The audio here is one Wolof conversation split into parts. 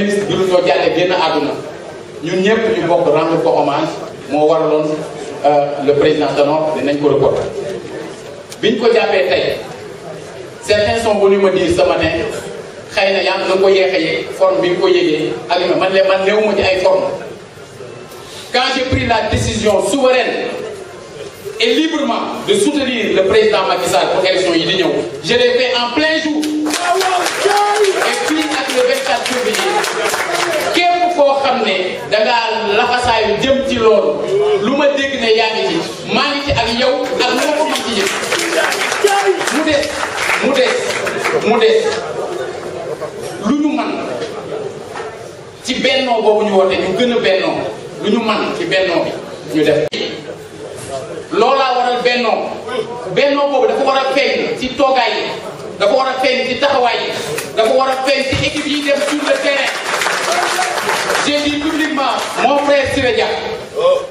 ministre Doudou Ndoye Diané génn àdduna ñun ñëpp ñu bokk rendre ko hommage moo waraloon le président Tanor dinañ ko reporter biñ ko jàppee tey certains sont venus me dire ce matin xëy na yaa ngi ko yéex a yéeg forme bi nga ko yéegee ak man néew ma ci ay forme quand j'ai pris la décision souveraine et librement de soutenir le président Macky Sall pour élection yi di ñëw je l'ai fait en plein jour et puis ak le 24 février képp koo xam ne da ngaa laxasaayu jëm ci loolu lu ma dégg ne yaa ngi ci maa ngi ci ak yow ak lu ma ko mën ci yëg mu des lu ñu man ci bennoo boobu ñu woote ñu gën a bennoo lu ñu man ci bennoo bi ñu def loolaa waral bennoo boobu dafa war a feeñ ci toogaay yi dafa war a feeñ ci taxawaay yi dafa war a feeñ ci équipe yi dem sur le terrain. J'ai dit publiquement mon frère Siré Dia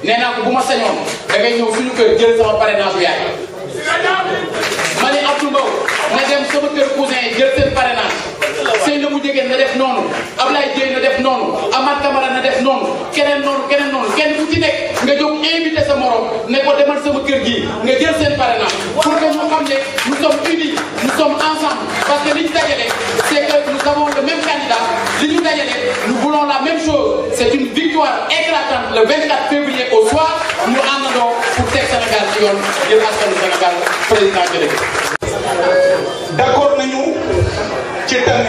nee naa ko bu ma sañoon da ngay ñëw suñu kër jël sama parrainage bu yaay ma ne Abdou Mbow na dem sama kër cousin yi jël seen parrainage Seydou bu Jegeen na def noonu Ablaye Dieye na def noonu Amath Camara na def noonu keneen noonu kenn ku ci nekk nga jóg invité sa morom ne ko demal sama kër gi nga jël seen parrainage pour que ñu xam ne nous sommes unis nous sommes ensemble parce que li ñu dajale c'est que nous avons le même candidat li ñu dajale nous voulons la même chose c'est une victoire éclatante le 24 février au soir ñu àndandoo pour teg Sénégal ci yoon jël askanu Sénégal président jërëjëf. d'accord nañu ci tànn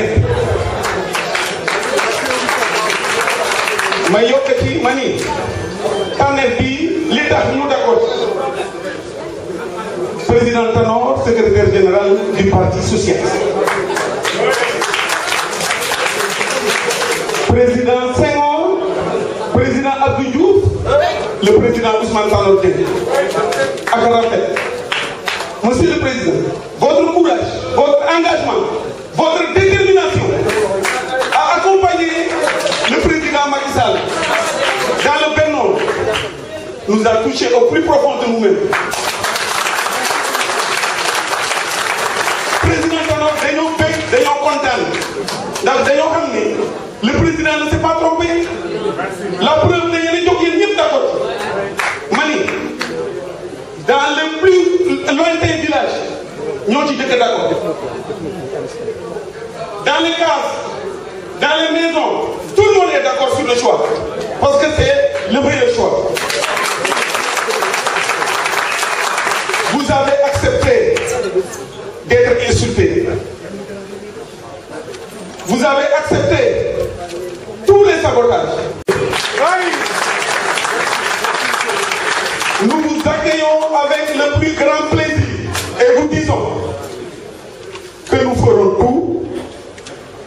ma yokkati ma ni tànneef bi li tax ñu d'accord président Tanor secrétaire général du parti socialiste président Senghor président Abdou Diouf le président Ousmane Tanor Dieng ak rappel monsieur le président votre courage votre engagement votre détermination à accompagner le président Macky Sall dans le Benno nous a touché au plus profond de nous-mêmes. Président Tanor dañoo bëgg dañoo kontaan ndax dañoo xam ne le président ne s'est pas trompé la preuve ne yéen a jóg yéen ñëpp d'accord ma ni dans le plus lointain village ñoo ci jëkk d'accord dans les cases dans les maisons tout le monde est d'accord sur le choix parce que c'est le meilleur choix. Vous avez accepté d'être insulté. Vous avez accepté tous les sabotages. Nous vous accueillons avec le plus grand plaisir et vous disons que nous ferons tout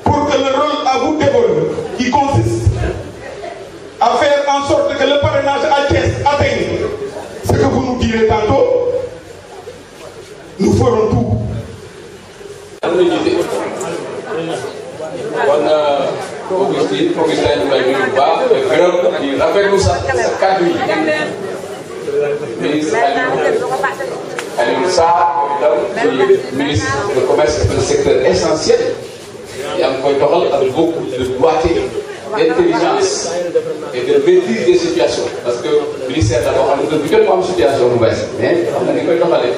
pour que le rôle à vous dévolu, qui consiste à faire en sorte que le parrainage à Thiès atteigne ce que vous nous direz tantôt, nous ferons tout. Augustin ñu lay nuyu bu baax te gërëm di rafetlu sa kàddu yi ministre Aliou Sarr di ministre du commerce un secteur essentiel yaa ngi koy doxal avec beaucoup de doigté d'intelligence et de maîtrise des situations parce que ministère da boo xam ne bu jot mu am situation bu bees mais xam nga ni koy doxalee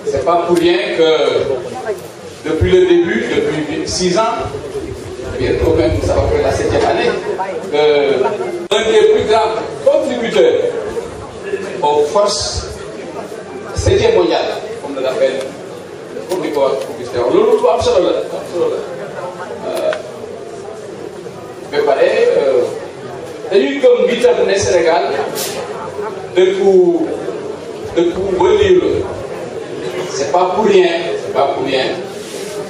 c'est pas pour rien que depuis le début depuis 6 ans bientôt même ça va faire la 7e année un des plus grands contributeurs aux forces 7e mondiale comme on l'appelle comme ni ko wax Augustin loolu lu am solo la ba pare dañuy gëm bi tam ne Sénégal dëkku wëliw la c'est pas pour rien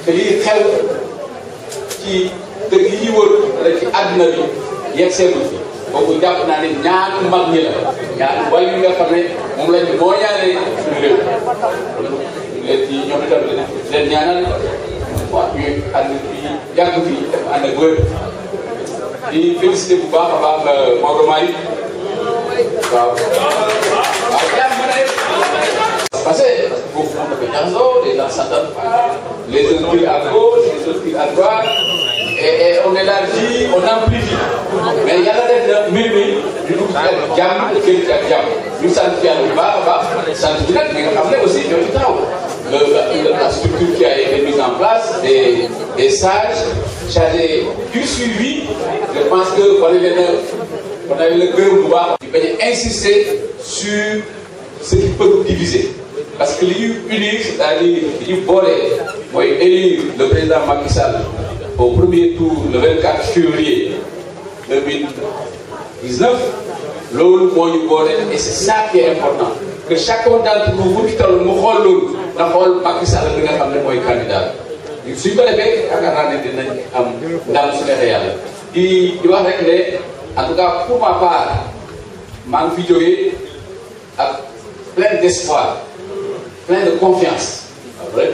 que lii xew ci dëkk yi ñu wër wala ci àdduna bi yegg seegul fi boobu jàpp naa ne ñaanu mag ñi la ñaanu way yi nga xam ne moom lañ moo ñaanee suñu réew ñu leen ci ñoom itam leen ñaanal waa ñu ànd fi yàgg fi def ànd ak wër di félicité bu baax a baax Maodo Malick waaw parce que foofu moom dafa jaxasoo les gens s'entendent pas les uns tirent à gauche les autres tirent à droite et on élargit, on amplifie. Mais il y a la mimi, du coup, jam, nous aussi la structure qui a été mise en place, des sages chargés du suivi. Je pense que on a eu le cœur qui peut insister sur ce qui peut nous diviser. Parce que l'unir, c'est-à-dire élire le président Macky Sall au premier tour le 24 février 2019, et c'est ça qui est important. Que chacun d'entre nous, vous dites le mot, Macky Sall est candidat. Si vous avez en tout cas, pour ma part, je suis plein d'espoir, plein de confiance. Vraiment,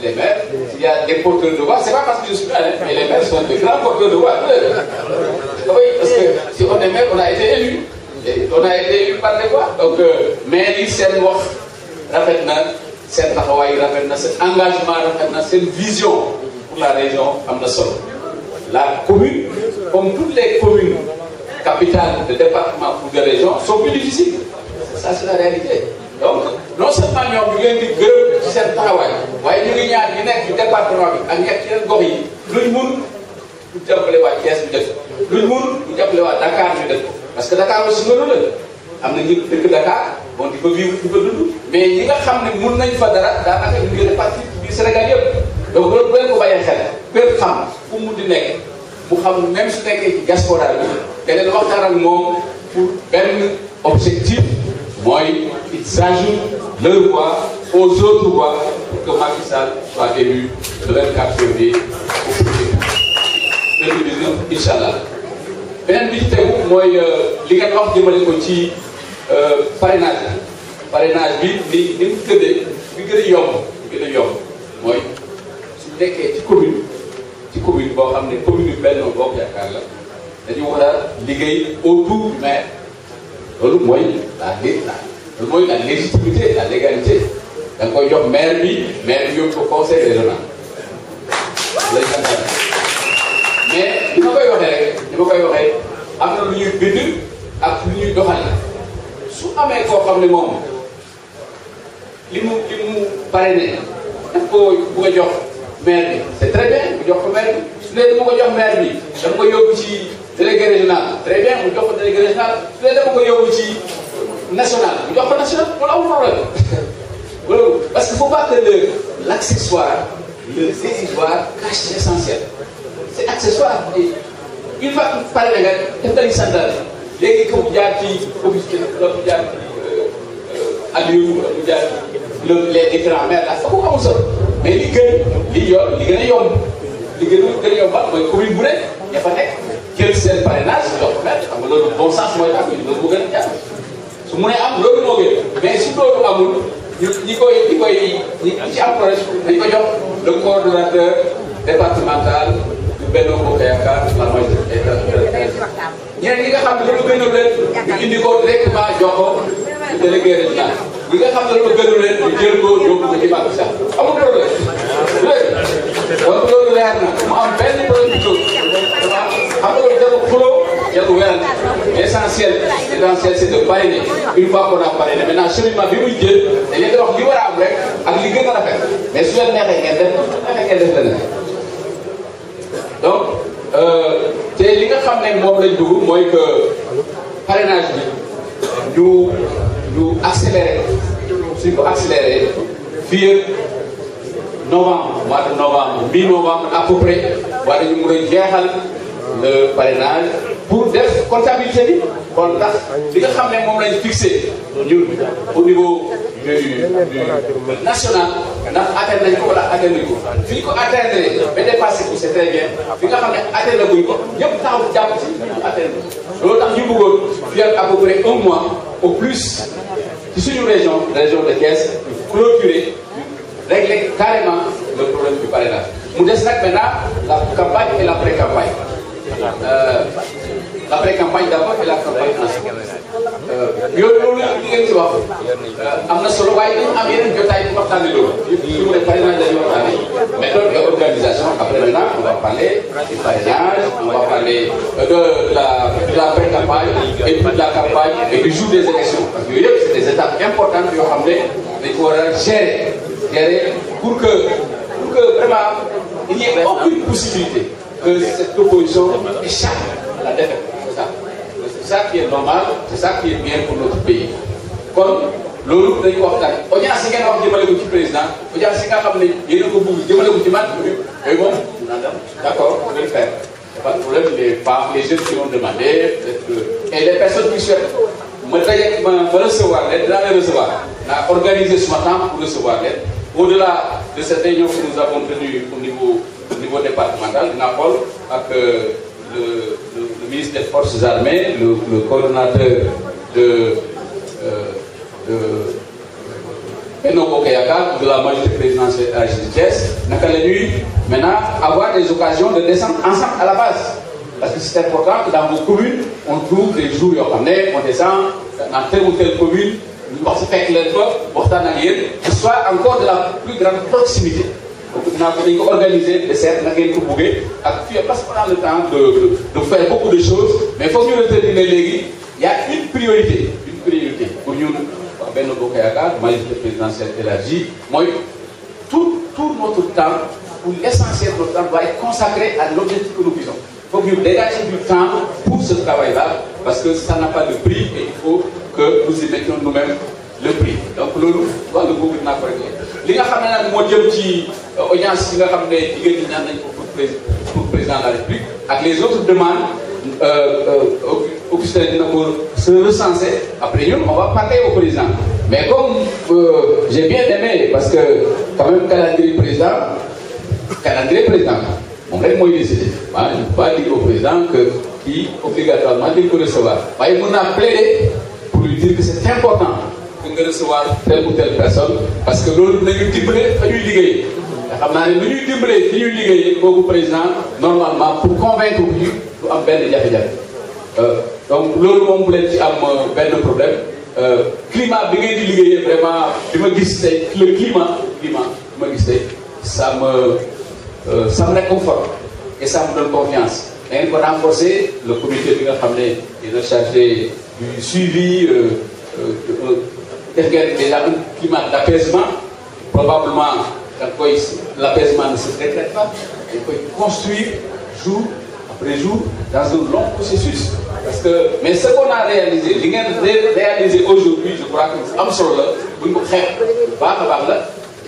les maires, s'il y a des porteurs de voix, c'est pas parce que je suis là, mais les maires sont des grands porteurs de voix. Oui, parce que si on est maire, on a été élu. On a été élu par les voix. Donc, mais il s'est mort, cet engagement, cette vision pour la région Amdasol. La commune, comme toutes les communes capitales de département ou de région, sont plus difficiles. Ça, c'est la réalité. Donc, non seulement nous avons dit que c'est le travail, mais nous avons dit que le département Dakar, parce que Dakar aussi, nous Dakar, on dit que vivre, mais nous avons dit que nous avons parti du Sénégal. Donc, nous avons dit même si nous diaspora, pour un objectif, ils s'ajoutent leur voix aux autres voix pour que Macky Sall soit élu le 24 février 2019, Inch'Allah. Beneen bi ci tegu mooy li ngeen wax jëmale ko ci parrainage bi ni mu tëddee bi gën a yomb mooy su nekkee ci commune boo xam ne commune yu Benno Bokk Yaakaar la dañu war a liggéey autour du maire loolu mooy la légitimité, la légalité. Donc, il y a maire yóbbu ko conseil régional. Mais li ma koy waxee am na lu ñuy bind ak lu ñuy doxal su amee koo xam ne moom li mu parrainé daf ko bëgg a jox maire bi c'est très bien mu jox ko maire bi su dee dama ko jox maire bi dama ko yóbbu ci délégué régional très bien mu jox ko délégué régional su dee dama ko yóbbu ci national, il doit pas national, on a un problème. Parce qu'il ne faut pas que l'accessoire, le dérisoire cache l'essentiel. C'est accessoire. Et une fois que vous parlez de la centrale, les gens qui ont les différents maires, là, faut qu'on sorte. Mais les gens, il n'y a pas de parrainage, le bon sens, moi, su mu nee am loolu moo gën mais si loolu amul ñi ci am projet dañ ko jox le coordonnateur départemental du Benno Bokk Yaakaar la majorité ñeneen ñi nga xam ne loolu gënul leen ñu indi ko directement jox ko délégué régional ñi nga xam ne loolu gënul leen ñu jël ko yóbbu ko ci Macky Sall amul problème donc loolu leer na mu am benn problème xam nga loolu jarul xuloo jarul werante l'essentiel c'est de parrainer une fois qu'on a parrainé maintenant cheminement bi muy jël dañ leen di wax li war a am rek ak li gën a rafet mais su leen neexee ngeen def leneen donc te li nga xam ne moom lañ dugg mooy que parrainage bi ñu accéléré suñ ko accéléré fii novembre mois de novembre mi-novembre à peu près war nañu mën a jeexal le parrainage pour def comptabilité bi kon ndax li nga xam ne moom lañ fixé ñun au niveau du national ndax atteindre nañ ko wala atteindre ko fi ñu ko atteindre ba dépassé ko c'est très bien fi nga xam ne atteindre guñ ko ñëpp taxaw jàpp ci ñu atteindre loolu tax ñu bëggoon fii ak à peu près un mois au plus ci suñu région de Thiès clôturer régler carrément le problème du parrainage mu des nag maintenant la campagne et la pré-campagne l'après-campagne d'abord et la campagne ensuite. loolu li ngeen ci wax am na solo waaye dañu am yeneen jotaay bu waxtaanee loolu. li mu ne parrainage dañuy waxtaanee méthode et organisation après maintenant on va parler du parrainage, on va parler de la pré-campagne et puis de la campagne et du jour des élections parce que yooyu yëpp c'est des étapes importantes yoo xam ne dañ ko war a gérer pour que vraiment il n'y ait aucune possibilité que cette opposition échappe à la défaite. C'est ça qui est normal, c'est ça qui est bien pour notre pays. Comme loolu dañu ko waxtaanee audience yi ngeen wax jëmale ko ci président audience yi nga xam ne yéen a ko bëgg jëmale ko ci man yooyu moom d'accord on va le faire. Pas de problème, les jeunes qui ont demandé et les personnes qui souhaitent me recevoir les recevoir. On a organisé ce matin pour recevoir les. Au-delà de cette réunion que nous avons tenue au niveau départemental, Napol, avec le ministre des Forces armées, le coordonnateur de Benno Bokk Yakaar, de la majorité présidentielle à Thiès, nous allons maintenant avoir des occasions de descendre ensemble à la base. Parce que c'est important que dans vos communes, on trouve des jours où on descend dans telle ou telle commune, nous allons faire que ce soit encore de la plus grande proximité. Donc, nous avons organisé des cercles, nous avons bouger, parce qu'on a le temps de faire beaucoup de choses, mais il faut que nous retenions il y a une priorité pour nous, Benno Bokk Yakaar, majorité présidentielle élargie, tout notre temps, ou l'essentiel de notre temps doit être consacré à l'objectif que nous visons. Il faut que nous dégagions du temps pour ce travail-là, parce que ça n'a pas de prix et il faut que nous y mettions nous-mêmes le prix. Donc, le gouvernement n'a pas réglé. Ce que nous avons dit, audience, ce que nous avons dit pour le président de la République, avec les autres demandes, Augustin pour se recenser. Après nous, on va parler au président. Mais comme j'ai bien aimé, parce que quand même, calendrier président, on va décider. Je ne peux pas dire au président qui obligatoirement il faut recevoir. Mais il m'a appelé pour lui dire que c'est important de recevoir telle ou telle personne, parce que l'autre nous dit au président, normalement, pour convaincre lui, nous avons bien déjà. Donc, l'autre monde voulait dire un problème. Climat, vraiment, le climat, ça me réconforte et ça me donne confiance. Et il faut renforcer le comité qui est chargé du suivi, déjà un climat d'apaisement. Probablement, l'apaisement ne se décrète pas. Il faut construire jour après jour dans un long processus. Mais ce qu'on a réalisé, aujourd'hui, je crois que c'est absolument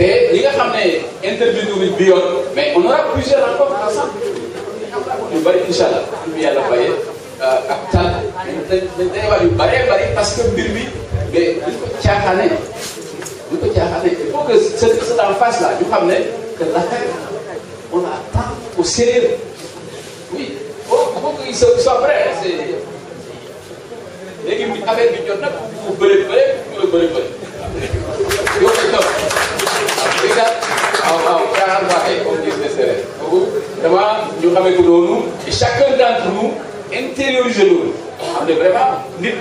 et les gens qui ont intervenu mais on aura plusieurs rencontres ensemble. Inch'Allah, parce que il faut que cette en face là, nous savons que l'affaire, on attend au sérieux. Oui, il faut qu'ils soient prêts. Les gens qui avaient du temps, vous pouvez et chacun d'entre nous intériorise nous. On est vraiment mais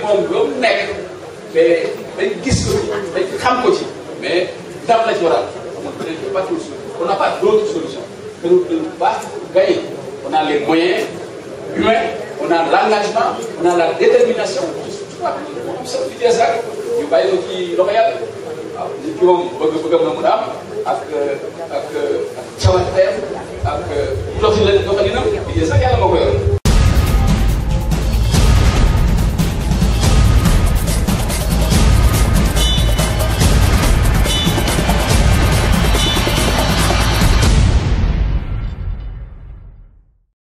on n'a pas d'autre solution. On a les moyens humains, on a l'engagement, on a la détermination. Ak